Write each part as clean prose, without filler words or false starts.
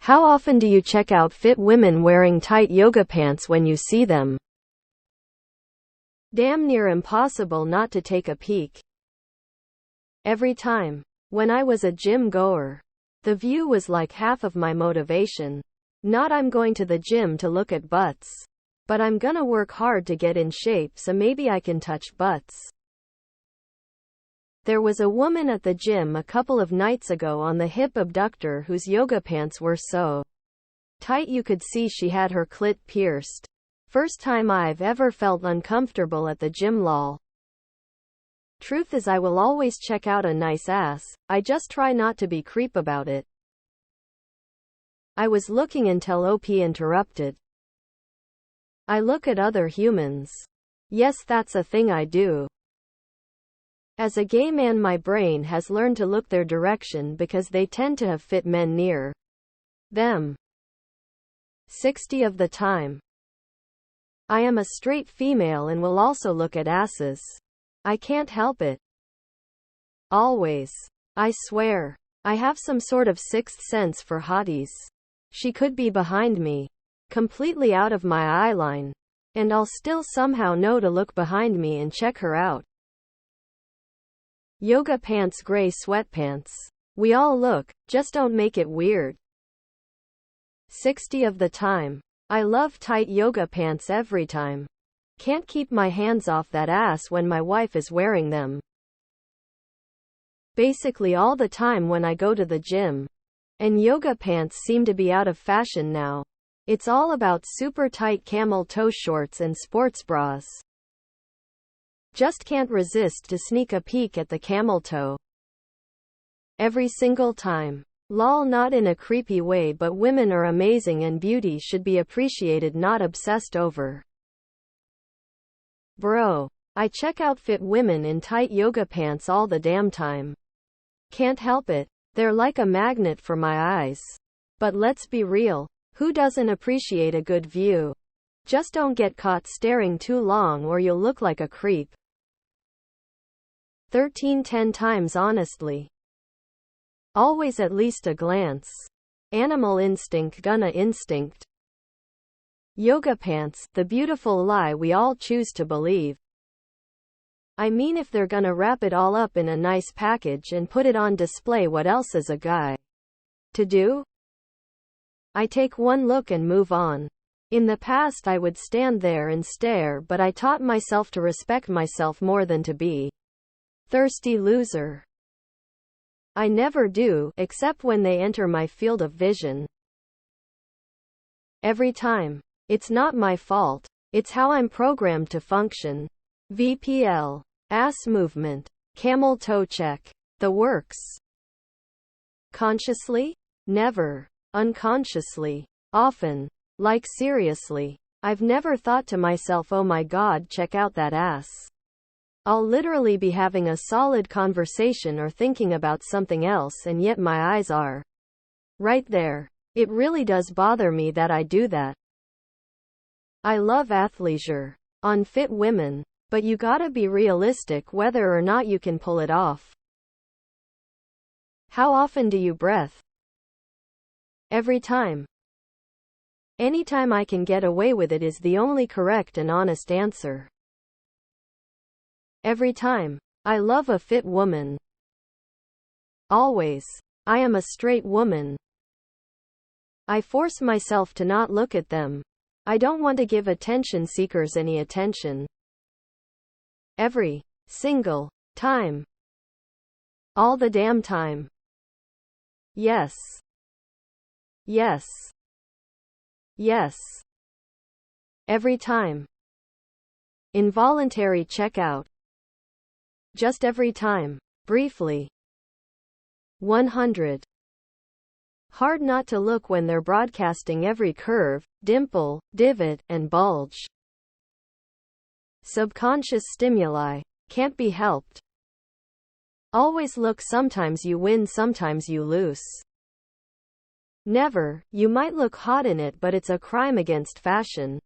How often do you check out fit women wearing tight yoga pants when you see them? Damn near impossible not to take a peek. Every time. When I was a gym goer, the view was like half of my motivation. Not I'm going to the gym to look at butts, but I'm gonna work hard to get in shape so maybe I can touch butts. There was a woman at the gym a couple of nights ago on the hip abductor whose yoga pants were so tight you could see she had her clit pierced. First time I've ever felt uncomfortable at the gym, lol. Truth is I will always check out a nice ass, I just try not to be creep about it. I was looking until OP interrupted. I look at other humans. Yes, that's a thing I do. As a gay man, my brain has learned to look their direction because they tend to have fit men near them. 60 of the time. I am a straight female and will also look at asses. I can't help it. Always. I swear. I have some sort of sixth sense for hotties. She could be behind me, completely out of my eye line, and I'll still somehow know to look behind me and check her out. Yoga pants, gray sweatpants. We all look, just don't make it weird. 60 of the time. I love tight yoga pants every time. Can't keep my hands off that ass when my wife is wearing them. Basically all the time when I go to the gym. And yoga pants seem to be out of fashion now. It's all about super tight camel toe shorts and sports bras. Just can't resist to sneak a peek at the camel toe. Every single time. Lol, not in a creepy way, but women are amazing and beauty should be appreciated, not obsessed over. Bro. I check out fit women in tight yoga pants all the damn time. Can't help it. They're like a magnet for my eyes. But let's be real. Who doesn't appreciate a good view? Just don't get caught staring too long or you'll look like a creep. 10 times honestly. Always at least a glance. Animal instinct gonna instinct. Yoga pants, the beautiful lie we all choose to believe. I mean, if they're gonna wrap it all up in a nice package and put it on display, what else is a guy to do? I take one look and move on. In the past I would stand there and stare, but I taught myself to respect myself more than to be thirsty loser. I never do, except when they enter my field of vision. Every time. It's not my fault. It's how I'm programmed to function. VPL. Ass movement. Camel toe check. The works. Consciously? Never. Unconsciously. Often. Like seriously. I've never thought to myself, oh my god, check out that ass. I'll literally be having a solid conversation or thinking about something else and yet my eyes are right there. It really does bother me that I do that. I love athleisure on fit women, but you gotta be realistic whether or not you can pull it off. How often do you breath? Every time. Anytime I can get away with it is the only correct and honest answer. Every time. I love a fit woman. Always. I am a straight woman. I force myself to not look at them. I don't want to give attention seekers any attention. Every single time. All the damn time. Yes. Yes. Yes. Every time. Involuntary checkout. Just every time. Briefly. 100. Hard not to look when they're broadcasting every curve, dimple, divot, and bulge. Subconscious stimuli. Can't be helped. Always look, sometimes you win, sometimes you lose. Never, you might look hot in it, but it's a crime against fashion.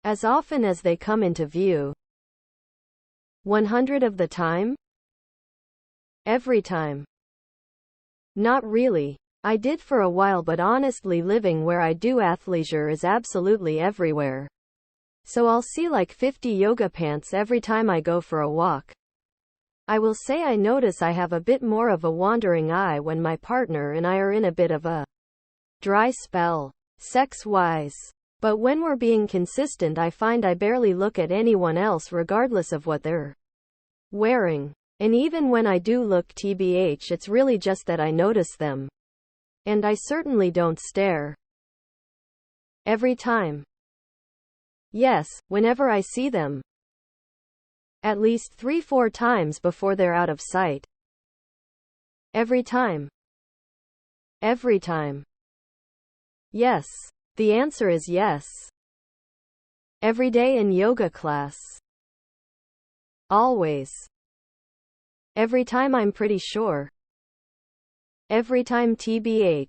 As often as they come into view. 100 of the time? Every time. Not really. I did for a while, but honestly living where I do athleisure is absolutely everywhere. So I'll see like 50 yoga pants every time I go for a walk. I will say I notice I have a bit more of a wandering eye when my partner and I are in a bit of a dry spell, sex-wise. But when we're being consistent, I find I barely look at anyone else regardless of what they're wearing. And even when I do look, tbh, it's really just that I notice them. And I certainly don't stare. Every time. Yes, whenever I see them. At least 3-4 times before they're out of sight. Every time. Every time. Yes. The answer is yes. Every day in yoga class. Always. Every time, I'm pretty sure. Every time, tbh.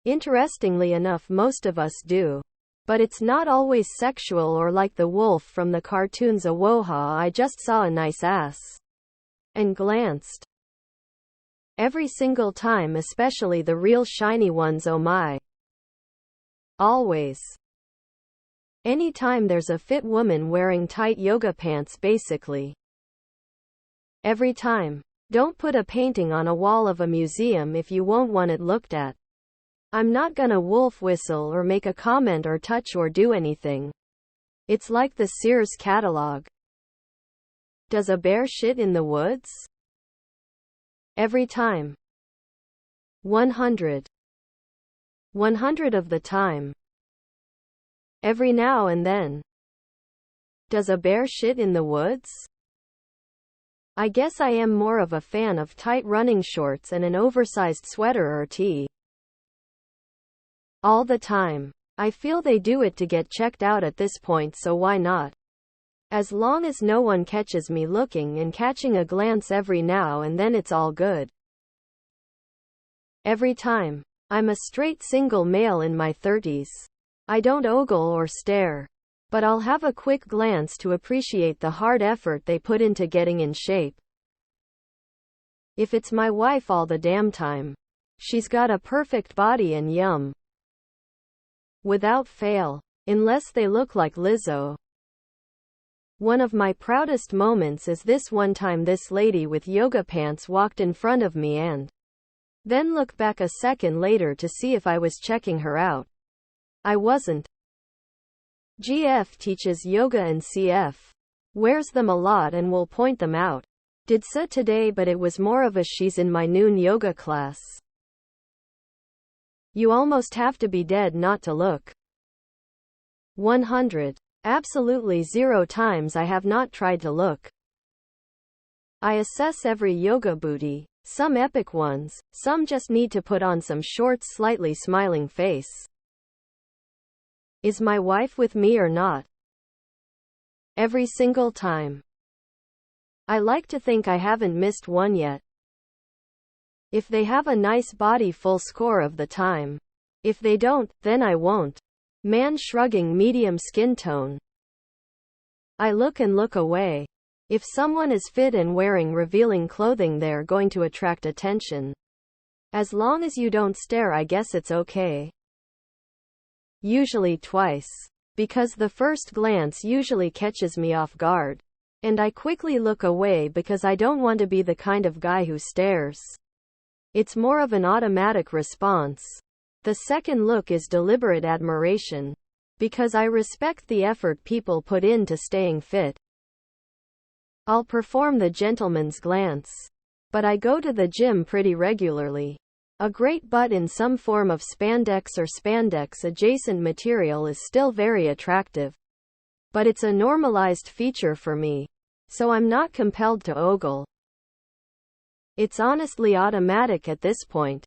Interestingly enough, most of us do. But it's not always sexual or like the wolf from the cartoons. Awoha, I just saw a nice ass. And glanced. Every single time, especially the real shiny ones, oh my. Always. Anytime there's a fit woman wearing tight yoga pants, basically. Every time. Don't put a painting on a wall of a museum if you won't want it looked at. I'm not gonna wolf whistle or make a comment or touch or do anything. It's like the Sears catalog. Does a bear shit in the woods? Every time. 100. 100 of the time. Every now and then. Does a bear shit in the woods? I guess I am more of a fan of tight running shorts and an oversized sweater or tee. All the time. I feel they do it to get checked out at this point, so why not? As long as no one catches me looking and catching a glance every now and then, it's all good. Every time. I'm a straight single male in my 30s. I don't ogle or stare. But I'll have a quick glance to appreciate the hard effort they put into getting in shape. If it's my wife, all the damn time. She's got a perfect body and yum. Without fail. Unless they look like Lizzo. One of my proudest moments is this one time this lady with yoga pants walked in front of me and then looked back a second later to see if I was checking her out. I wasn't. GF teaches yoga and CF wears them a lot and will point them out. Did so today, but it was more of a she's in my noon yoga class. You almost have to be dead not to look. 100. Absolutely 0 times I have not tried to look. I assess every yoga booty, some epic ones, some just need to put on some shorts, slightly smiling face. Is my wife with me or not? Every single time. I like to think I haven't missed one yet. If they have a nice body, full score of the time. If they don't, then I won't. Man shrugging, medium skin tone. I look and look away. If someone is fit and wearing revealing clothing, they're going to attract attention. As long as you don't stare, I guess it's okay. Usually twice. Because the first glance usually catches me off guard. And I quickly look away because I don't want to be the kind of guy who stares. It's more of an automatic response. The second look is deliberate admiration. Because I respect the effort people put into staying fit. I'll perform the gentleman's glance. But I go to the gym pretty regularly. A great butt in some form of spandex or spandex adjacent material is still very attractive. But it's a normalized feature for me. So I'm not compelled to ogle. It's honestly automatic at this point.